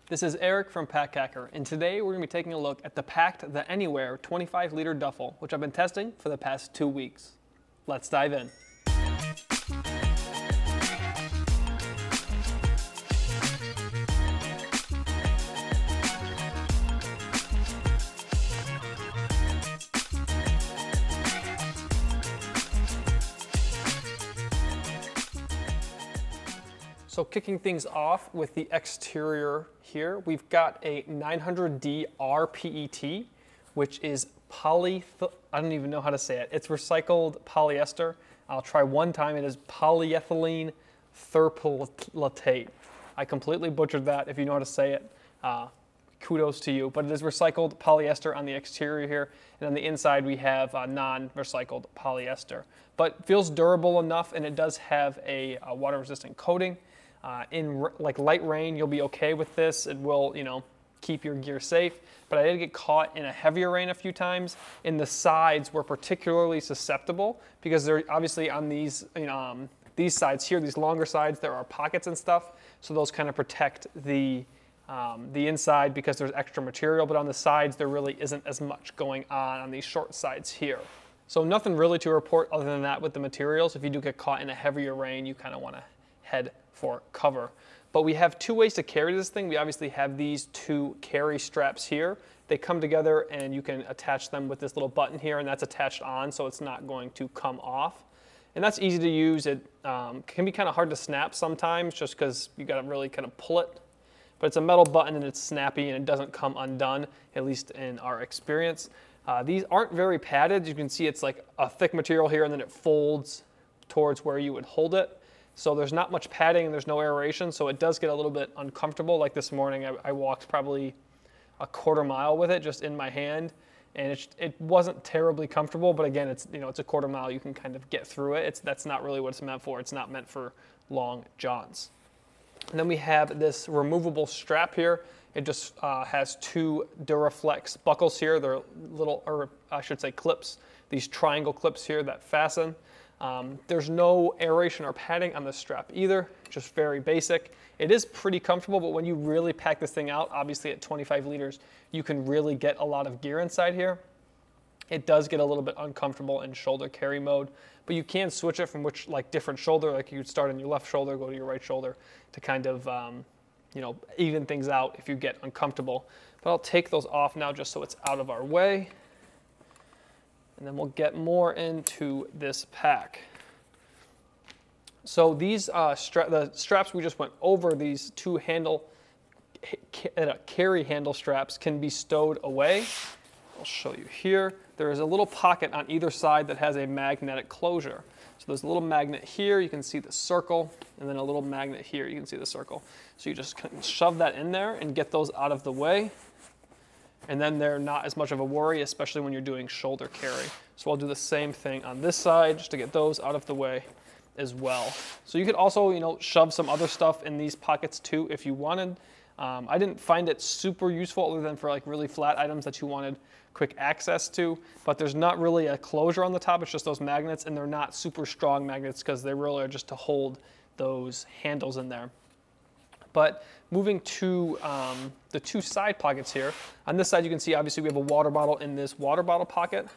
This is Eric from Pakt Hacker, and today we're going to be taking a look at the Pakt the Anywhere 25-liter duffel, which I've been testing for the past 2 weeks. Let's dive in. So kicking things off with the exterior here, we've got a 900D RPET, which is I don't even know how to say it. It's recycled polyester. I'll try one time. It is polyethylene therpolate. I completely butchered that. If you know how to say it, kudos to you. But it is recycled polyester on the exterior here, and on the inside we have non-recycled polyester. But feels durable enough, and it does have a water-resistant coating. In like light rain, you'll be okay with this. It will, keep your gear safe. But I did get caught in a heavier rain a few times. And the sides were particularly susceptible because they're obviously on these sides here, these longer sides, there are pockets and stuff. So those kind of protect the inside because there's extra material. But on the sides, there really isn't as much going on these short sides here. So nothing really to report other than that with the materials. If you do get caught in a heavier rain, you kind of want to head for cover. But we have two ways to carry this thing. We obviously have these two carry straps here. They come together and you can attach them with this little button here, and that's attached on so it's not going to come off. And that's easy to use. It can be kind of hard to snap sometimes just because you got to really kind of pull it. But it's a metal button and it's snappy and it doesn't come undone, at least in our experience. These aren't very padded. You can see it's like a thick material here and then it folds towards where you would hold it. So there's not much padding and there's no aeration, so it does get a little bit uncomfortable. Like this morning, I walked probably a quarter mile with it just in my hand, and it wasn't terribly comfortable. But again, it's a quarter mile. You can kind of get through it. That's not really what it's meant for. It's not meant for long jaunts. And then we have this removable strap here. It just has two Duraflex buckles here. They're little, or I should say clips. These triangle clips here that fasten. There's no aeration or padding on this strap either, just very basic. It is pretty comfortable, but when you really pack this thing out, obviously at 25 liters, you can really get a lot of gear inside here. It does get a little bit uncomfortable in shoulder carry mode, but you can switch it from different shoulder, like you would start on your left shoulder, go to your right shoulder to kind of, even things out if you get uncomfortable. But I'll take those off now just so it's out of our way. And then we'll get more into this pack. So these the straps we just went over, these two carry handle straps can be stowed away. I'll show you here. There is a little pocket on either side that has a magnetic closure. So there's a little magnet here, you can see the circle, and then a little magnet here, you can see the circle. So you just shove that in there and get those out of the way. And then they're not as much of a worry, especially when you're doing shoulder carry. So I'll do the same thing on this side just to get those out of the way as well. So you could also, shove some other stuff in these pockets too if you wanted. I didn't find it super useful other than for like really flat items that you wanted quick access to, but there's not really a closure on the top. It's just those magnets, and they're not super strong magnets because they really are just to hold those handles in there. But moving to the two side pockets here, on this side you can see obviously we have a water bottle in this water bottle pocket.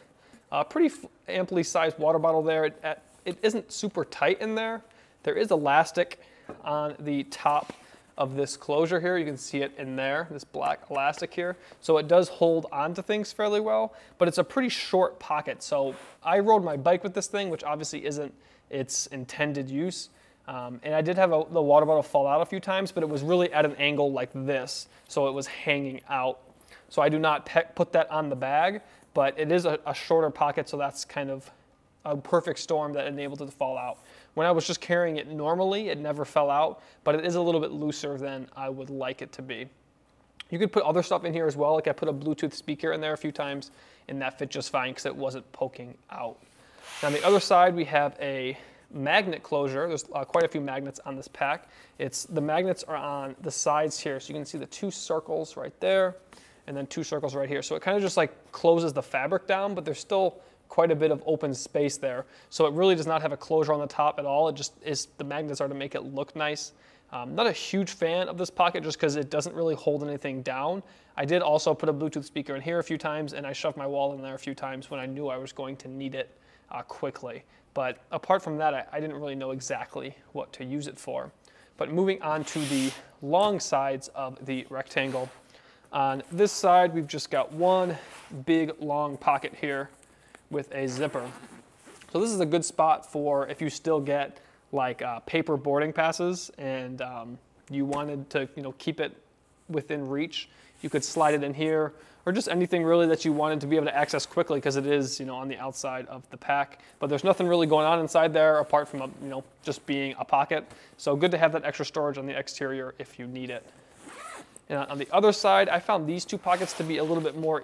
Pretty amply sized water bottle there. It isn't super tight in there. There is elastic on the top of this closure here. You can see it in there, this black elastic here. So it does hold onto things fairly well, but it's a pretty short pocket. So I rode my bike with this thing, which obviously isn't its intended use. And I did have the water bottle fall out a few times, but it was really at an angle like this, so it was hanging out. So I do not put that on the bag, but it is a shorter pocket, so that's kind of a perfect storm that enabled it to fall out. When I was just carrying it normally, it never fell out, but it is a little bit looser than I would like it to be. You could put other stuff in here as well, like I put a Bluetooth speaker in there a few times, and that fit just fine because it wasn't poking out. Now on the other side, we have a magnet closure. There's quite a few magnets on this pack. The magnets are on the sides here, so you can see the two circles right there and then two circles right here. So it kind of just like closes the fabric down, but there's still quite a bit of open space there. So it really does not have a closure on the top at all. It just is, the magnets are to make it look nice. Not a huge fan of this pocket just because it doesn't really hold anything down. I did also put a Bluetooth speaker in here a few times, and I shoved my wallet in there a few times when I knew I was going to need it quickly. But apart from that, I didn't really know exactly what to use it for. But moving on to the long sides of the rectangle. On this side, we've just got one big long pocket here with a zipper. So this is a good spot for if you still get like paper boarding passes and you wanted to keep it within reach. You could slide it in here, or just anything really that you wanted to be able to access quickly because it is on the outside of the pack. But there's nothing really going on inside there apart from just being a pocket. So good to have that extra storage on the exterior if you need it. And on the other side, I found these two pockets to be a little bit more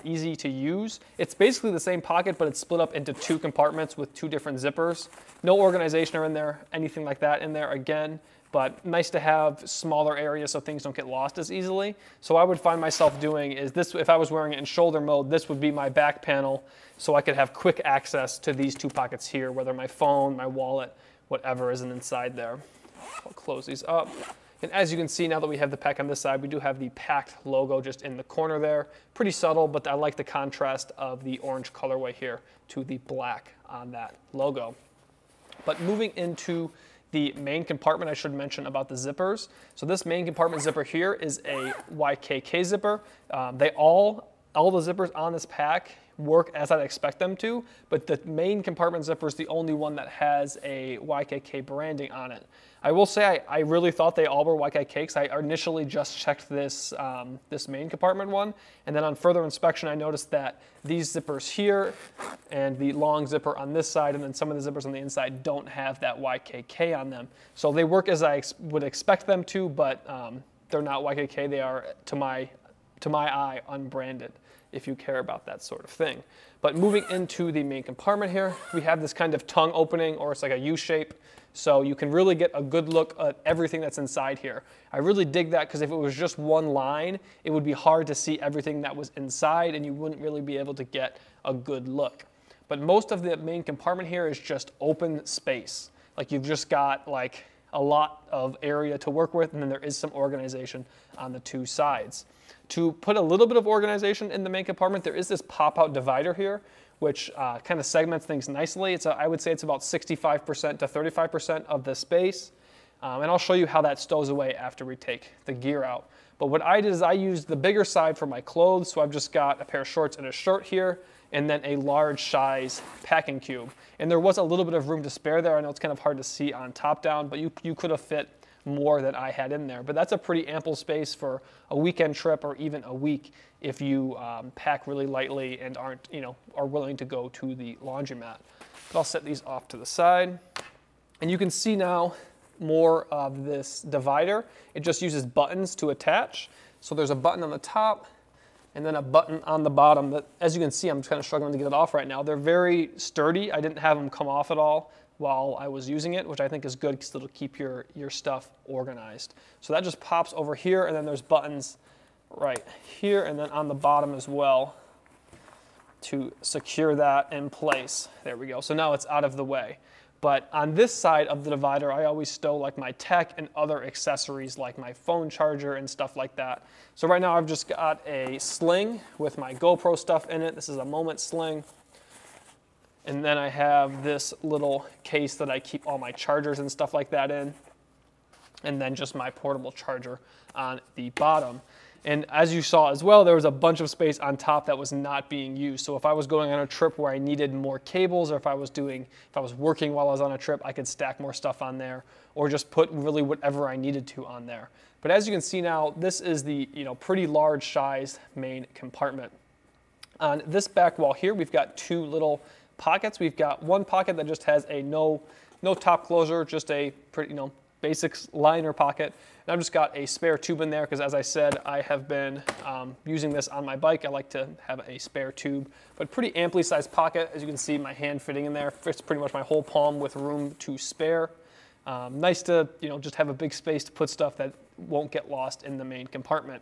easy to use. It's basically the same pocket, but it's split up into two compartments with two different zippers. No organization in there, anything like that in there again, but nice to have smaller areas so things don't get lost as easily. So I would find myself doing is this, if I was wearing it in shoulder mode, this would be my back panel so I could have quick access to these two pockets here, whether my phone, my wallet, whatever isn't inside there. I'll close these up. And as you can see, now that we have the pack on this side, we do have the Pakt logo just in the corner there. Pretty subtle, but I like the contrast of the orange colorway here to the black on that logo. But moving into the main compartment, I should mention about the zippers. So this main compartment zipper here is a YKK zipper. All the zippers on this pack work as I'd expect them to, but the main compartment zipper is the only one that has a YKK branding on it. I will say I really thought they all were YKK because I initially just checked this, this main compartment one, and then on further inspection I noticed that these zippers here and the long zipper on this side and then some of the zippers on the inside don't have that YKK on them. So they work as I would expect them to, but they're not YKK. They are, to my eye, unbranded, if you care about that sort of thing. But moving into the main compartment here, we have this kind of tongue opening, or it's like a U shape, so you can really get a good look at everything that's inside here. I really dig that because if it was just one line, it would be hard to see everything that was inside and you wouldn't really be able to get a good look. But most of the main compartment here is just open space. Like you've just got like a lot of area to work with, and then there is some organization on the two sides. To put a little bit of organization in the main compartment, there is this pop-out divider here, which kind of segments things nicely. I would say it's about 65% to 35% of the space. And I'll show you how that stows away after we take the gear out. But what I did is I used the bigger side for my clothes, so I've just got a pair of shorts and a shirt here, and then a large size packing cube. And there was a little bit of room to spare there. I know it's kind of hard to see on top down, but you could have fit more than I had in there. But that's a pretty ample space for a weekend trip or even a week if you pack really lightly and are willing to go to the laundromat. But I'll set these off to the side. And you can see now more of this divider. It just uses buttons to attach. So there's a button on the top and then a button on the bottom that, as you can see, I'm kind of struggling to get it off right now. They're very sturdy. I didn't have them come off at all while I was using it, which I think is good because it'll keep your stuff organized. So that just pops over here, and then there's buttons right here and then on the bottom as well to secure that in place. There we go. So now it's out of the way. But on this side of the divider, I always stow like my tech and other accessories like my phone charger and stuff like that. So right now I've just got a sling with my GoPro stuff in it. This is a Moment sling. And then I have this little case that I keep all my chargers and stuff like that in. And then just my portable charger on the bottom. And as you saw as well, there was a bunch of space on top that was not being used. So if I was going on a trip where I needed more cables, or if I was working while I was on a trip, I could stack more stuff on there, or just put really whatever I needed to on there. But as you can see now, this is the pretty large size main compartment. On this back wall here, we've got two little pockets. We've got one pocket that just has a no top closure, just a pretty basics liner pocket. And I've just got a spare tube in there because, as I said, I have been using this on my bike. I like to have a spare tube, but pretty amply sized pocket. As you can see, my hand fitting in there fits pretty much my whole palm with room to spare. Nice to just have a big space to put stuff that won't get lost in the main compartment.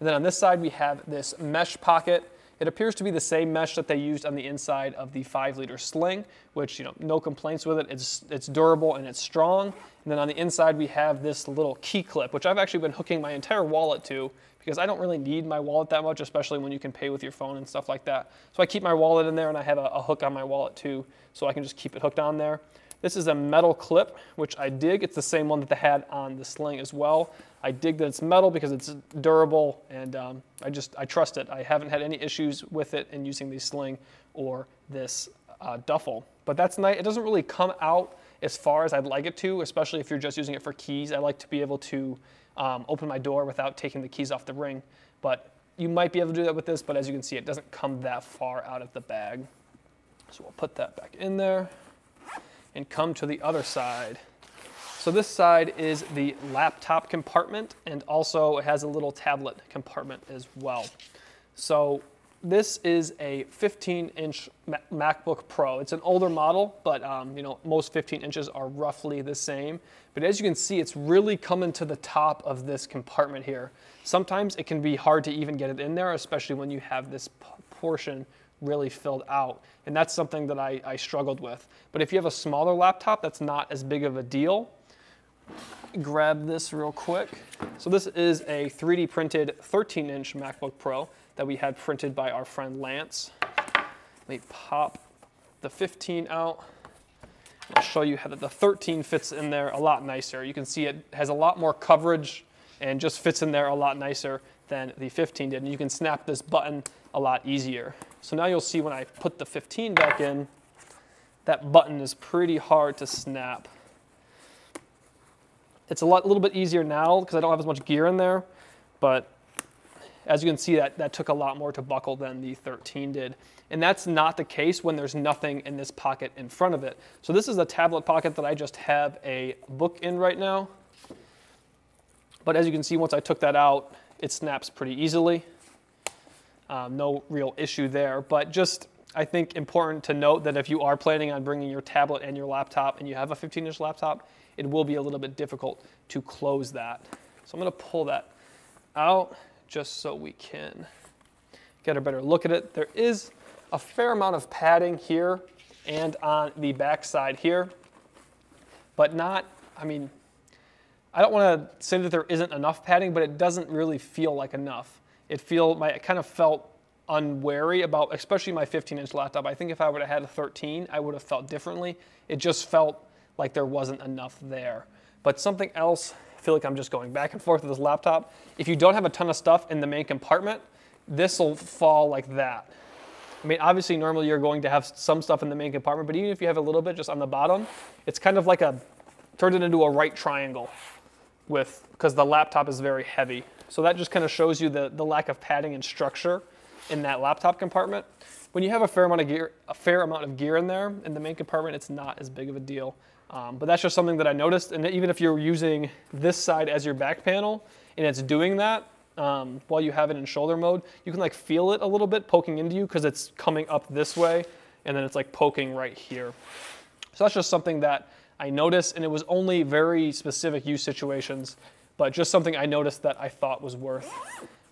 And then on this side, we have this mesh pocket. It appears to be the same mesh that they used on the inside of the 5-liter sling, which, no complaints with it. It's durable and it's strong. And then on the inside, we have this little key clip, which I've actually been hooking my entire wallet to because I don't really need my wallet that much, especially when you can pay with your phone and stuff like that. So I keep my wallet in there, and I have a hook on my wallet too, so I can just keep it hooked on there. This is a metal clip, which I dig. It's the same one that they had on the sling as well. I dig that it's metal because it's durable, and I trust it. I haven't had any issues with it in using the sling or this duffel. But that's nice. It doesn't really come out as far as I'd like it to, especially if you're just using it for keys. I like to be able to open my door without taking the keys off the ring. But you might be able to do that with this, but as you can see, it doesn't come that far out of the bag. So we'll put that back in there and come to the other side. So this side is the laptop compartment, and also it has a little tablet compartment as well. So this is a 15-inch MacBook Pro. It's an older model, but most 15 inches are roughly the same. But as you can see, it's really coming to the top of this compartment here. Sometimes it can be hard to even get it in there, especially when you have this portion really filled out. And that's something that I struggled with. But if you have a smaller laptop, that's not as big of a deal. Grab this real quick. So this is a 3D printed 13-inch MacBook Pro that we had printed by our friend Lance. Let me pop the 15 out. I'll show you how the 13 fits in there a lot nicer. You can see it has a lot more coverage and just fits in there a lot nicer than the 15 did. And you can snap this button a lot easier. So now you'll see when I put the 15 back in, that button is pretty hard to snap. It's a little bit easier now because I don't have as much gear in there, but as you can see, that took a lot more to buckle than the 13 did. And that's not the case when there's nothing in this pocket in front of it. So this is a tablet pocket that I just have a book in right now. But as you can see, once I took that out, it snaps pretty easily. No real issue there, but just I think important to note that if you are planning on bringing your tablet and your laptop and you have a 15-inch laptop, it will be a little bit difficult to close that. So I'm going to pull that out just so we can get a better look at it. There is a fair amount of padding here and on the back side here, but not, I don't want to say that there isn't enough padding, but it doesn't really feel like enough. It kind of felt unwary about, especially my 15-inch laptop. I think if I would have had a 13, I would have felt differently. It just felt like there wasn't enough there. But something else, I feel like I'm just going back and forth with this laptop. If you don't have a ton of stuff in the main compartment, this will fall like that. Obviously normally you're going to have some stuff in the main compartment, but even if you have a little bit just on the bottom, it's kind of like turned it into a right triangle because the laptop is very heavy. So that just kind of shows you the lack of padding and structure in that laptop compartment. When you have a fair amount of gear in there in the main compartment, it's not as big of a deal. But that's just something that I noticed. And even if you're using this side as your back panel and it's doing that while you have it in shoulder mode, you can feel it a little bit poking into you because it's coming up this way and then it's poking right here. So that's just something that I noticed, and it was only very specific use situations, but just something I noticed that I thought was worth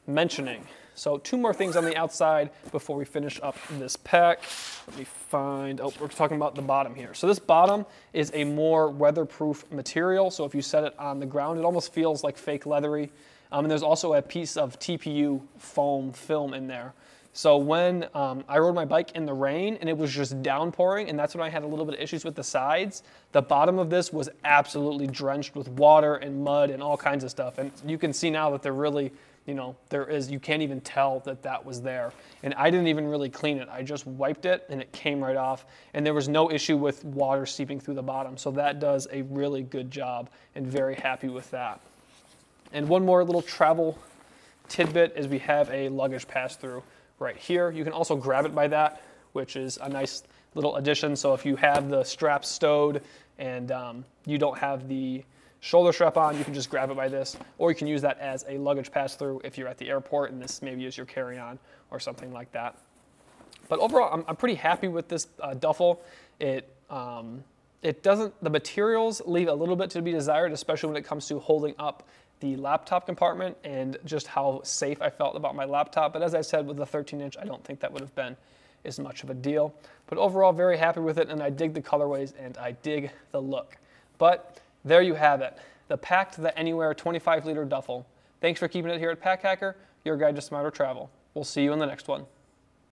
mentioning. So 2 more things on the outside before we finish up this pack. Let me find, we're talking about the bottom here. So this bottom is a more weatherproof material. So if you set it on the ground, it almost feels like fake leathery. And there's also a piece of TPU foam film in there. So when I rode my bike in the rain and it was just downpouring, and that's when I had a little bit of issues with the sides, the bottom of this was absolutely drenched with water and mud and all kinds of stuff. And you can see now that they're really, you can't even tell that was there. And I didn't even really clean it. I just wiped it and it came right off. And there was no issue with water seeping through the bottom. So that does a really good job, and very happy with that. And one more little travel tidbit is we have a luggage pass-through right here. You can also grab it by that, which is a nice little addition. So if you have the strap stowed and you don't have the shoulder strap on, you can just grab it by this, or you can use that as a luggage pass-through if you're at the airport and this maybe is your carry-on or something like that. But overall, I'm pretty happy with this duffel. The materials leave a little bit to be desired, especially when it comes to holding up the laptop compartment and just how safe I felt about my laptop. But as I said, with the 13-inch, I don't think that would have been as much of a deal. But overall, very happy with it, and I dig the colorways and I dig the look. But there you have it, the Pakt The Anywhere 25-liter duffel. Thanks for keeping it here at Pack Hacker, your guide to smarter travel. We'll see you in the next one.